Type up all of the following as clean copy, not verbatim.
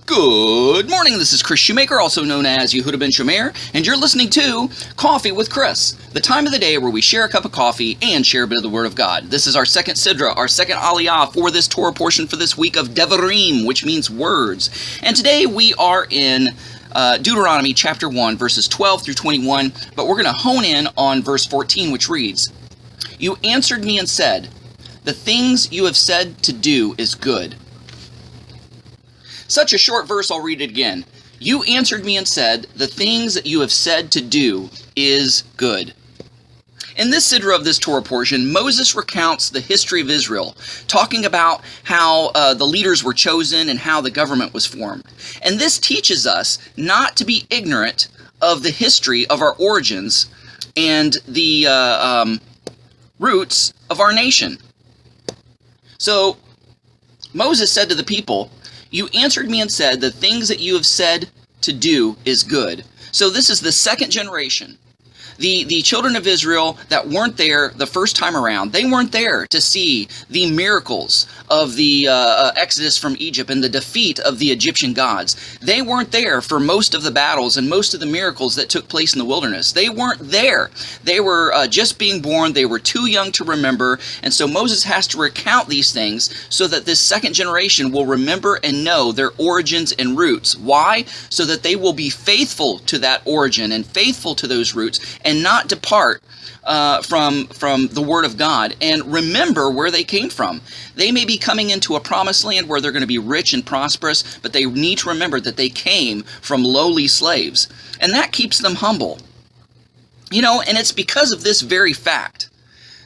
Good morning, this is Kris Shoemaker, also known as Yehudah ben Shomeyr, and you're listening to Coffee with Kris, the time of the day where we share a cup of coffee and share a bit of the Word of God. This is our second Sidra, our second Aliyah for this Torah portion for this week of Devarim, which means words. And today we are in Deuteronomy chapter 1, verses 12 through 21, but we're going to hone in on verse 14, which reads, "You answered me and said, 'The things you have said to do is good.'" Such a short verse, I'll read it again. "You answered me and said, 'The things that you have said to do is good.'" In this sidra of this Torah portion, Moses recounts the history of Israel, talking about how the leaders were chosen and how the government was formed. And this teaches us not to be ignorant of the history of our origins and the roots of our nation. So Moses said to the people, "You answered me and said, 'The things that you have said to do is good.'" So this is the second generation. The children of Israel that weren't there the first time around, they weren't there to see the miracles of the exodus from Egypt and the defeat of the Egyptian gods. They weren't there for most of the battles and most of the miracles that took place in the wilderness. They weren't there. They were just being born. They were too young to remember. And so Moses has to recount these things so that this second generation will remember and know their origins and roots. Why? So that they will be faithful to that origin and faithful to those roots, and not depart from the Word of God, and remember where they came from. They may be coming into a promised land where they're going to be rich and prosperous, but they need to remember that they came from lowly slaves, and that keeps them humble. You know, and it's because of this very fact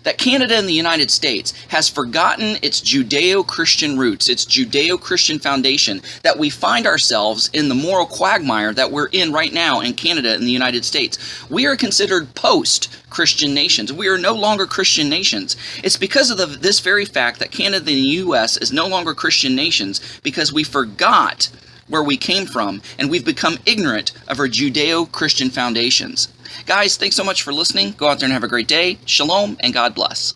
that Canada and the United States has forgotten its Judeo-Christian roots, its Judeo-Christian foundation, that we find ourselves in the moral quagmire that we're in right now in Canada and the United States. We are considered post-Christian nations. We are no longer Christian nations. It's because of this very fact that Canada and the U.S. is no longer Christian nations, because we forgot where we came from, and we've become ignorant of our Judeo-Christian foundations. Guys, thanks so much for listening. Go out there and have a great day. Shalom, and God bless.